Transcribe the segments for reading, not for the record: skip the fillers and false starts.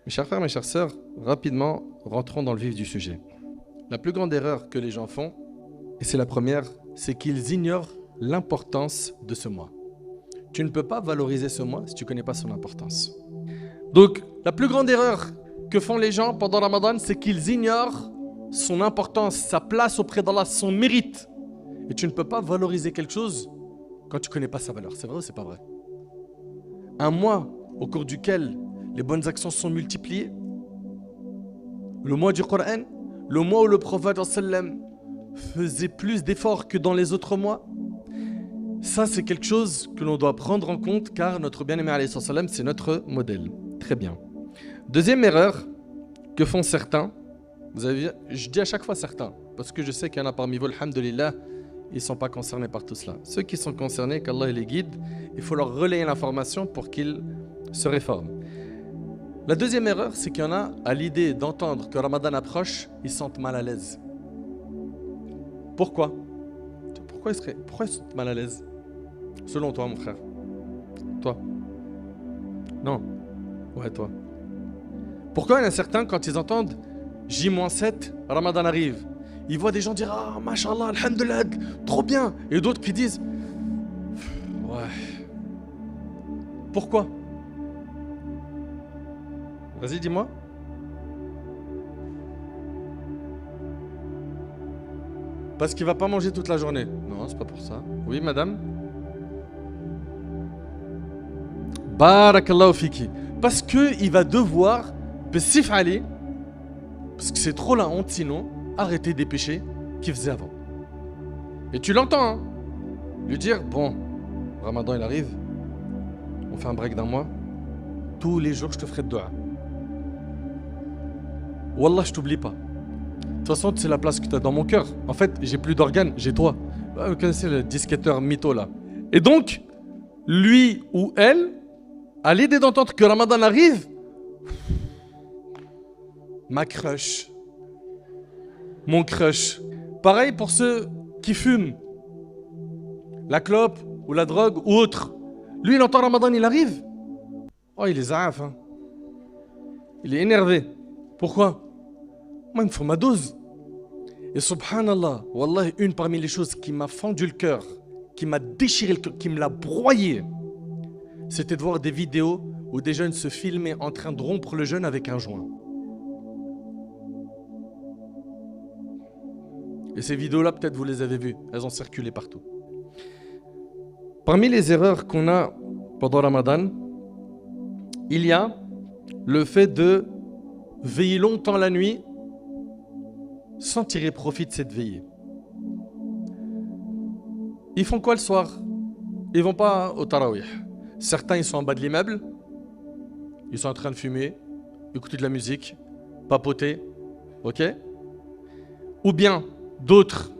Mes chers frères, mes chères sœurs, rapidement, rentrons dans le vif du sujet. La plus grande erreur que les gens font, et c'est la première, c'est qu'ils ignorent l'importance de ce mois. Tu ne peux pas valoriser ce mois si tu ne connais pas son importance. Donc, la plus grande erreur que font les gens pendant Ramadan, c'est qu'ils ignorent son importance, sa place auprès d'Allah, son mérite. Et tu ne peux pas valoriser quelque chose quand tu ne connais pas sa valeur. C'est vrai ou c'est pas vrai? Un mois au cours duquel les bonnes actions sont multipliées, le mois du Coran, le mois où le prophète sallam faisait plus d'efforts que dans les autres mois, ça c'est quelque chose que l'on doit prendre en compte car notre bien-aimé alayhi sallam c'est notre modèle. Très bien. Deuxième erreur que font certains, je dis à chaque fois certains, parce que je sais qu'il y en a parmi vous, alhamdulillah, ils ne sont pas concernés par tout cela. Ceux qui sont concernés, qu'Allah les guide, il faut leur relayer l'information pour qu'ils se réforment. La deuxième erreur, c'est qu'il y en a, à l'idée d'entendre que Ramadan approche, ils se sentent mal à l'aise. Pourquoi? Pourquoi ils se sentent mal à l'aise? Selon toi, mon frère. Toi? Non. Ouais, toi. Pourquoi il y en a certains, quand ils entendent J-7, Ramadan arrive, ils voient des gens dire ah, mashallah, alhamdulillah, trop bien. Et d'autres qui disent ouais. Pourquoi? Vas-y, dis-moi. Parce qu'il va pas manger toute la journée. Non, c'est pas pour ça. Oui, madame. Barakallahu fiki. Parce qu'il va devoir, parce que c'est trop la honte sinon, arrêter des péchés qu'il faisait avant. Et tu l'entends, hein? Lui dire, bon, Ramadan il arrive, on fait un break d'un mois, tous les jours je te ferai de dua. Wallah, je t'oublie pas. De toute façon, c'est la place que tu as dans mon cœur. En fait, j'ai plus d'organes, j'ai toi. Vous connaissez le disquetteur mytho là. Et donc, lui ou elle, à l'idée d'entendre que Ramadan arrive, ma crush, mon crush. Pareil pour ceux qui fument, la clope ou la drogue ou autre. Lui, il entend Ramadan, il arrive. Oh, il est zaaf, hein. Il est énervé. Pourquoi? Moi, il me faut ma dose. Et subhanallah, wallah, une parmi les choses qui m'a fendu le cœur, qui m'a déchiré le cœur, qui me l'a broyé, c'était de voir des vidéos où des jeunes se filmaient en train de rompre le jeûne avec un joint. Et ces vidéos-là, peut-être vous les avez vues, elles ont circulé partout. Parmi les erreurs qu'on a pendant Ramadan, il y a le fait de veiller longtemps la nuit sans tirer profit de cette veillée. Ils font quoi le soir? Ils vont pas au tarawih. Certains, ils sont en bas de l'immeuble, ils sont en train de fumer, écouter de la musique, papoter, ok? Ou bien, d'autres,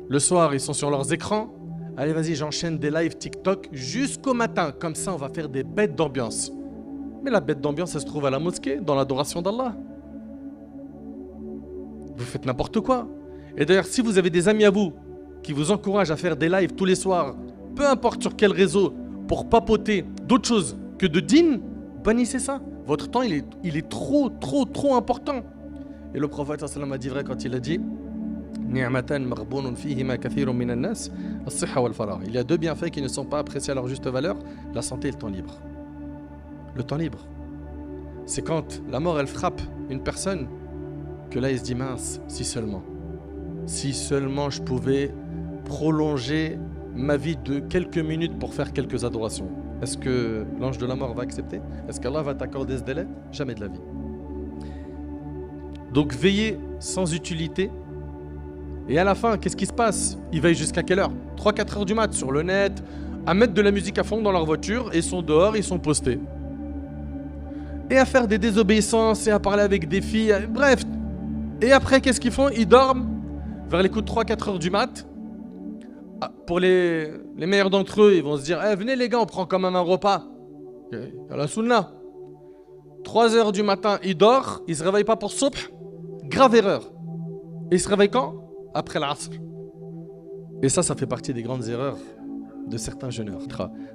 le soir, ils sont sur leurs écrans. Allez, vas-y, j'enchaîne des lives TikTok jusqu'au matin. Comme ça, on va faire des bêtes d'ambiance. Mais la bête d'ambiance, elle se trouve à la mosquée, dans l'adoration d'Allah. Vous faites n'importe quoi. Et d'ailleurs, si vous avez des amis à vous qui vous encouragent à faire des lives tous les soirs, peu importe sur quel réseau, pour papoter d'autres choses que de dîn, bannissez ça. Votre temps, il est trop important. Et le prophète sallallahu alayhi wa sallam a dit vrai quand il a dit il y a deux bienfaits qui ne sont pas appréciés à leur juste valeur, la santé et le temps libre. Le temps libre, c'est quand la mort elle frappe une personne que là il se dit mince, si seulement je pouvais prolonger ma vie de quelques minutes pour faire quelques adorations. Est-ce que l'ange de la mort va accepter? Est-ce qu'Allah va t'accorder ce délai? Jamais de la vie. Donc veiller sans utilité. Et à la fin, qu'est-ce qui se passe? Ils veillent jusqu'à quelle heure? 3-4 heures du mat sur le net, à mettre de la musique à fond dans leur voiture, et ils sont dehors, ils sont postés. Et à faire des désobéissances, et à parler avec des filles, bref. Et après, qu'est-ce qu'ils font? Ils dorment vers les coups de 3-4 heures du mat. Pour les meilleurs d'entre eux, ils vont se dire venez les gars, on prend quand même un repas. À la sunna. 3 heures du matin, il dort, il ne se réveille pas pour subh. Grave erreur. Et il se réveille quand? Après l'asr. Et ça fait partie des grandes erreurs de certains jeûneurs.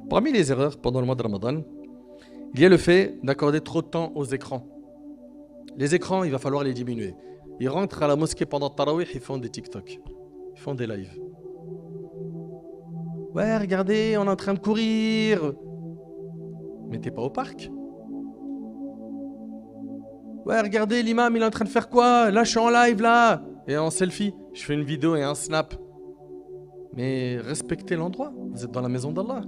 Parmi les erreurs pendant le mois de Ramadan, il y a le fait d'accorder trop de temps aux écrans. Les écrans, il va falloir les diminuer. Ils rentrent à la mosquée pendant Tarawih, ils font des TikTok. Ils font des lives. Ouais, regardez, on est en train de courir. Mais t'es pas au parc. Ouais, regardez, l'imam, il est en train de faire quoi? Là, je suis en live, là. Et en selfie. Je fais une vidéo et un snap. Mais respectez l'endroit. Vous êtes dans la maison d'Allah.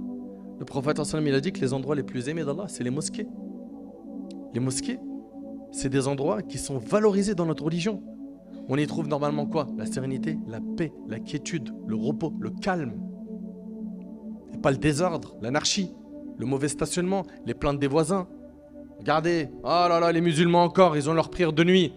Le prophète, il a dit que les endroits les plus aimés d'Allah, c'est les mosquées. Les mosquées, c'est des endroits qui sont valorisés dans notre religion. On y trouve normalement quoi? La sérénité, la paix, la quiétude, le repos, le calme. Et pas le désordre, l'anarchie, le mauvais stationnement, les plaintes des voisins. Regardez, oh là là, les musulmans encore, ils ont leur prière de nuit.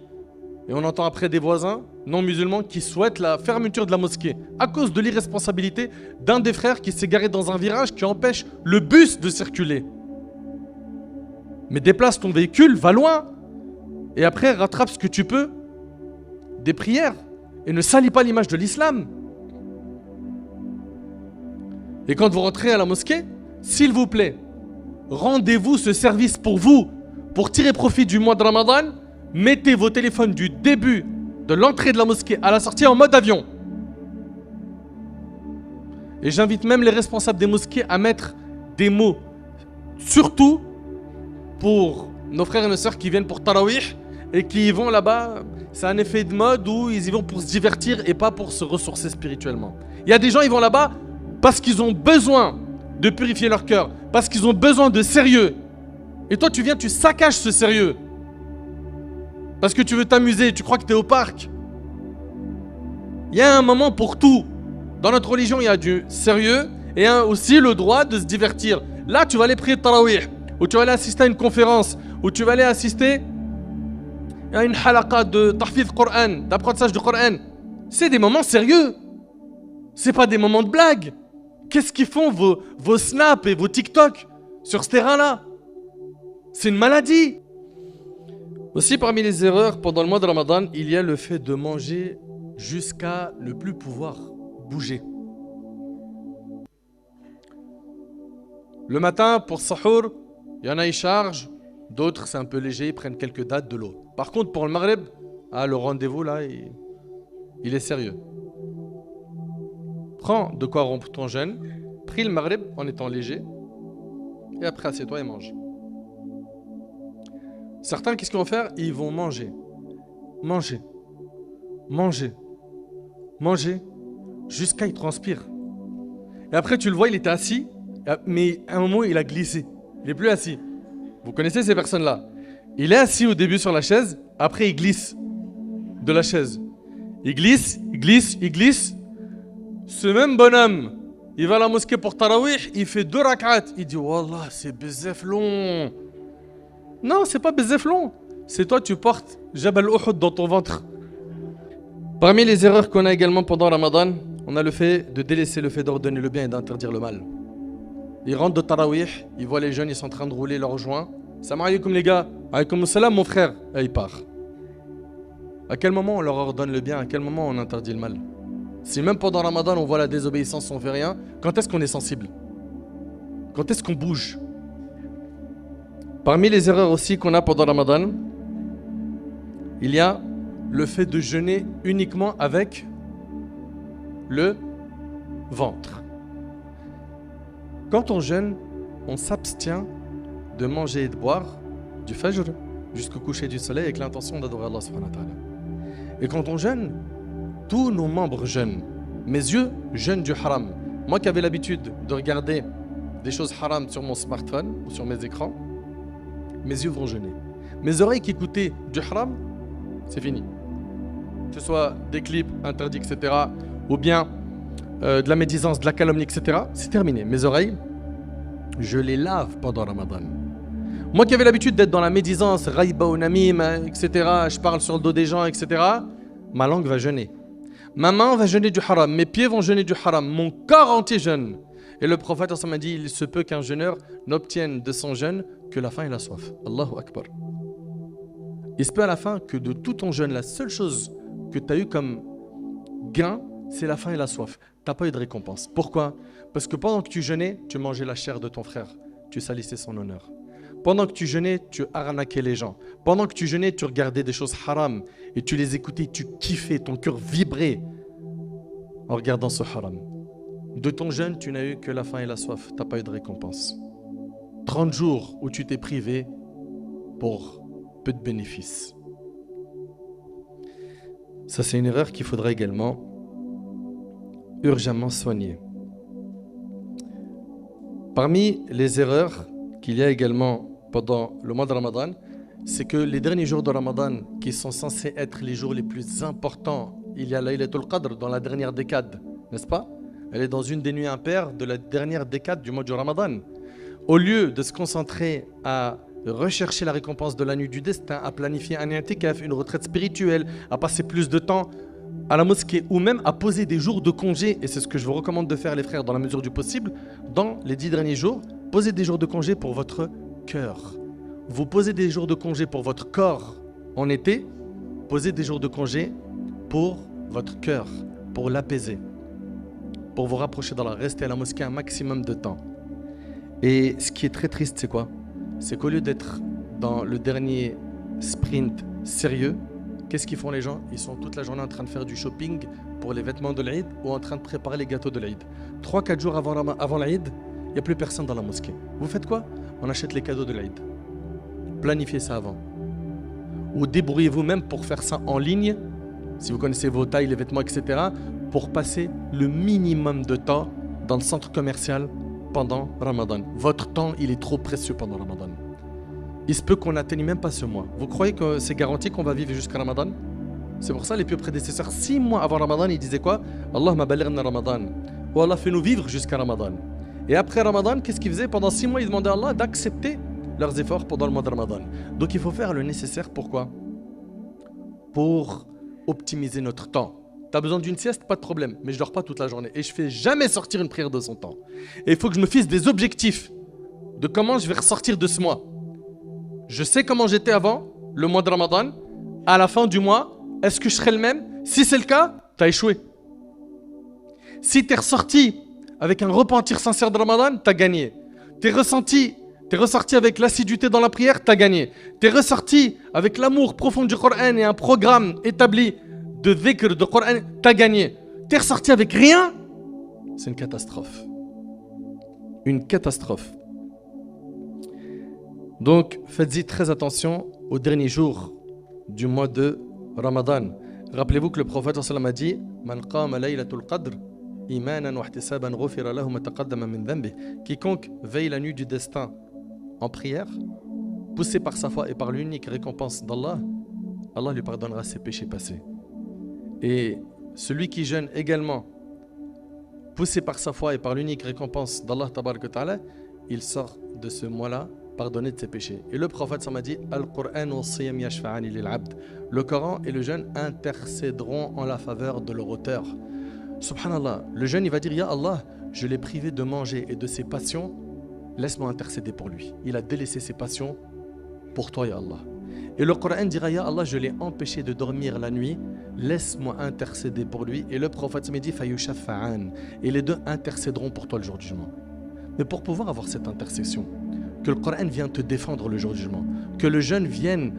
Et on entend après des voisins non musulmans qui souhaitent la fermeture de la mosquée à cause de l'irresponsabilité d'un des frères qui s'est garé dans un virage qui empêche le bus de circuler. Mais déplace ton véhicule, va loin. Et après, rattrape ce que tu peux des prières. Et ne salis pas l'image de l'islam. Et quand vous rentrez à la mosquée, s'il vous plaît, rendez-vous ce service pour vous, pour tirer profit du mois de Ramadan. Mettez vos téléphones du début de l'entrée de la mosquée à la sortie en mode avion. Et j'invite même les responsables des mosquées à mettre des mots, surtout pour nos frères et nos sœurs qui viennent pour Tarawih et qui y vont là-bas. C'est un effet de mode où ils y vont pour se divertir et pas pour se ressourcer spirituellement. Il y a des gens, ils vont là-bas parce qu'ils ont besoin de purifier leur cœur, parce qu'ils ont besoin de sérieux. Et toi, tu viens, tu saccages ce sérieux. Parce que tu veux t'amuser, tu crois que tu es au parc. Il y a un moment pour tout. Dans notre religion, il y a du sérieux et aussi le droit de se divertir. Là, tu vas aller prier Tarawih, ou tu vas aller assister à une conférence, ou tu vas aller assister à une halaqa de tahfidh Coran, d'apprentissage du Coran. C'est des moments sérieux. C'est pas des moments de blague. Qu'est-ce qu'ils font vos snaps et vos TikTok sur ce terrain-là? C'est une maladie. Aussi, parmi les erreurs pendant le mois de Ramadan, il y a le fait de manger jusqu'à ne plus pouvoir bouger. Le matin, pour Sahur, il y en a, ils chargent. D'autres, c'est un peu léger, ils prennent quelques dates de l'eau. Par contre, pour le Maghreb, le rendez-vous, là, il est sérieux. Prends de quoi rompre ton jeûne, prie le Maghreb en étant léger, et après, assieds-toi et mange. Certains, qu'est-ce qu'ils vont faire? Ils vont manger, manger, manger, manger, jusqu'à il transpire. Et après, tu le vois, il était assis, mais à un moment, il a glissé. Il n'est plus assis. Vous connaissez ces personnes-là? Il est assis au début sur la chaise, après il glisse de la chaise. Il glisse, il glisse, il glisse. Ce même bonhomme, il va à la mosquée pour Tarawih, il fait 2 rak'at. Il dit, Wallah, c'est bezef long. Non, c'est pas bezef long. C'est toi, tu portes Jabal Uhud dans ton ventre. Parmi les erreurs qu'on a également pendant Ramadan, on a le fait de délaisser le fait d'ordonner le bien et d'interdire le mal. Ils rentrent de Tarawih, ils voient les jeunes, ils sont en train de rouler leurs joints. Salam alaikum les gars, alaikum salam mon frère. Et il part. À quel moment on leur ordonne le bien, à quel moment on interdit le mal? Si même pendant Ramadan on voit la désobéissance, on fait rien, quand est-ce qu'on est sensible? Quand est-ce qu'on bouge? Parmi les erreurs aussi qu'on a pendant Ramadan, il y a le fait de jeûner uniquement avec le ventre. Quand on jeûne, on s'abstient de manger et de boire du fajr jusqu'au coucher du soleil avec l'intention d'adorer Allah subhanahu wa ta'ala. Et quand on jeûne, tous nos membres jeûnent. Mes yeux jeûnent du haram. Moi qui avais l'habitude de regarder des choses haram sur mon smartphone ou sur mes écrans, mes yeux vont jeûner. Mes oreilles qui écoutaient du haram, c'est fini. Que ce soit des clips interdits, etc. ou bien de la médisance, de la calomnie, etc. C'est terminé. Mes oreilles, je les lave pendant Ramadan. Moi qui avais l'habitude d'être dans la médisance, raïba ou namim, etc. Je parle sur le dos des gens, etc. Ma langue va jeûner. Ma main va jeûner du haram. Mes pieds vont jeûner du haram. Mon corps entier jeûne. Et le prophète m'a dit, il se peut qu'un jeûneur n'obtienne de son jeûne que la faim et la soif. Allahu Akbar. Il se peut à la fin que de tout ton jeûne, la seule chose que tu as eu comme gain, c'est la faim et la soif. Tu n'as pas eu de récompense. Pourquoi? Parce que pendant que tu jeûnais, tu mangeais la chair de ton frère. Tu salissais son honneur. Pendant que tu jeûnais, tu arnaquais les gens. Pendant que tu jeûnais, tu regardais des choses haram et tu les écoutais, tu kiffais, ton cœur vibrait en regardant ce haram. De ton jeûne, tu n'as eu que la faim et la soif, tu n'as pas eu de récompense. 30 jours où tu t'es privé pour peu de bénéfices. Ça, c'est une erreur qu'il faudra également urgemment soigner. Parmi les erreurs qu'il y a également pendant le mois de Ramadan, c'est que les derniers jours de Ramadan, qui sont censés être les jours les plus importants, il y a Laylatul Qadr dans la dernière décade, n'est-ce pas? Elle est dans une des nuits impaires de la dernière décade du mois du Ramadan. Au lieu de se concentrer à rechercher la récompense de la nuit du destin, à planifier un i'tikaf, une retraite spirituelle, à passer plus de temps à la mosquée ou même à poser des jours de congé, et c'est ce que je vous recommande de faire les frères dans la mesure du possible, dans les 10 derniers jours, posez des jours de congé pour votre cœur. Vous posez des jours de congé pour votre corps en été, posez des jours de congé pour votre cœur, pour l'apaiser, pour vous rapprocher d'Allah, rester à la mosquée un maximum de temps. Et ce qui est très triste, c'est quoi? C'est qu'au lieu d'être dans le dernier sprint sérieux, qu'est-ce qu'ils font les gens? Ils sont toute la journée en train de faire du shopping pour les vêtements de l'Aïd ou en train de préparer les gâteaux de l'Aïd. 3-4 jours avant l'Aïd, il n'y a plus personne dans la mosquée. Vous faites quoi? On achète les cadeaux de l'Aïd. Planifiez ça avant. Ou débrouillez-vous même pour faire ça en ligne, si vous connaissez vos tailles, les vêtements, etc., pour passer le minimum de temps dans le centre commercial pendant Ramadan. Votre temps, il est trop précieux pendant Ramadan. Il se peut qu'on n'atteigne même pas ce mois. Vous croyez que c'est garanti qu'on va vivre jusqu'à Ramadan? C'est pour ça les pieux prédécesseurs, 6 mois avant Ramadan, ils disaient quoi? Allahumma balighna Ramadan. Ou Allah fait nous vivre jusqu'à Ramadan. Et après Ramadan, qu'est-ce qu'ils faisaient? Pendant 6 mois, ils demandaient à Allah d'accepter leurs efforts pendant le mois de Ramadan. Donc il faut faire le nécessaire. Pourquoi? Pour optimiser notre temps. T'as besoin d'une sieste? Pas de problème. Mais je dors pas toute la journée. Et je fais jamais sortir une prière de son temps. Et il faut que je me fixe des objectifs de comment je vais ressortir de ce mois. Je sais comment j'étais avant le mois de Ramadan. À la fin du mois, est-ce que je serai le même? Si c'est le cas, tu as échoué. Si tu es ressorti avec un repentir sincère de Ramadan, tu as gagné. Tu es ressorti avec l'assiduité dans la prière, tu as gagné. Tu es ressorti avec l'amour profond du Coran et un programme établi de dhikr, de Coran, tu as gagné. Tu es ressorti avec rien, c'est une catastrophe. Une catastrophe. Donc, faites-y très attention aux derniers jours du mois de Ramadan. Rappelez-vous que le prophète sallallahu alayhi wa sallam a dit Man qama laylatul qadr imanan wa ihtisaban ghufira lahu ma taqaddama min dhanbi. Quiconque veille la nuit du destin en prière, poussé par sa foi et par l'unique récompense d'Allah, Allah lui pardonnera ses péchés passés. Et celui qui jeûne également, poussé par sa foi et par l'unique récompense d'Allah tabarak wa ta'ala, il sort de ce mois-là pardonné de ses péchés. Et le prophète m'a dit le Coran et le jeûne intercéderont en la faveur de leur auteur. Subhanallah, le jeûne il va dire Ya Allah, je l'ai privé de manger et de ses passions, laisse-moi intercéder pour lui. Il a délaissé ses passions pour toi Ya Allah. Et le Coran dira Ya Allah, je l'ai empêché de dormir la nuit, laisse-moi intercéder pour lui. Et le prophète m'a dit Fayushafa'an, et les deux intercéderont pour toi le jour du jugement. Mais pour pouvoir avoir cette intercession, que le Coran vienne te défendre le jour du jugement, que le jeûne vienne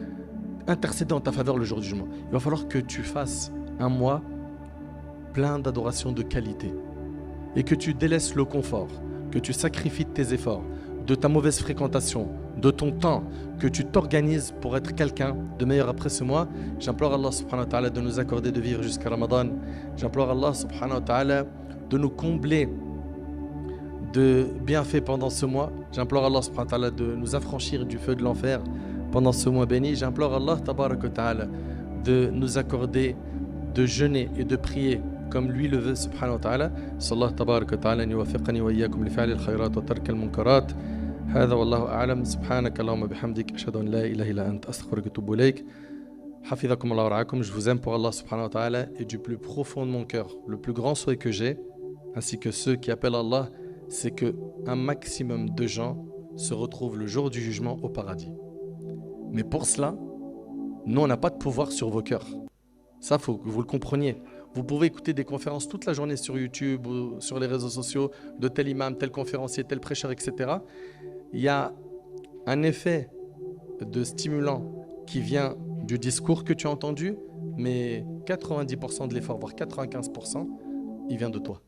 intercéder en ta faveur le jour du jugement, il va falloir que tu fasses un mois plein d'adoration de qualité et que tu délaisses le confort, que tu sacrifies de tes efforts, de ta mauvaise fréquentation, de ton temps, que tu t'organises pour être quelqu'un de meilleur après ce mois. J'implore Allah subhanahu wa ta'ala de nous accorder de vivre jusqu'à Ramadan. J'implore Allah subhanahu wa ta'ala de nous combler de bienfaits pendant ce mois. J'implore Allah subhanahu wa ta'ala de nous affranchir du feu de l'enfer pendant ce mois béni. J'implore Allah tabarak wa ta'ala de nous accorder de jeûner et de prier comme lui le veut subhanahu wa ta'ala. Sallallahu tabarak wa ta'ala an yuwaffiqani wa iyyakum li fi'li al-khayrat wa tark al-munkarat. هذا والله أعلم سبحانك اللهم بحمدك أشهد أن لا إله إلا أنت أستغفرك وأتوب إليك حفظكم الله ورعاكم. Je vous aime pour Allah subhanahu wa ta'ala et du plus profond de mon cœur. Le plus grand souhait que j'ai, ainsi que ceux qui appellent Allah, c'est qu'un maximum de gens se retrouvent le jour du jugement au paradis. Mais pour cela, nous on n'a pas de pouvoir sur vos cœurs. Ça, il faut que vous le compreniez. Vous pouvez écouter des conférences toute la journée sur YouTube ou sur les réseaux sociaux de tel imam, tel conférencier, tel prêcheur, etc. Il y a un effet de stimulant qui vient du discours que tu as entendu, mais 90% de l'effort, voire 95%, il vient de toi.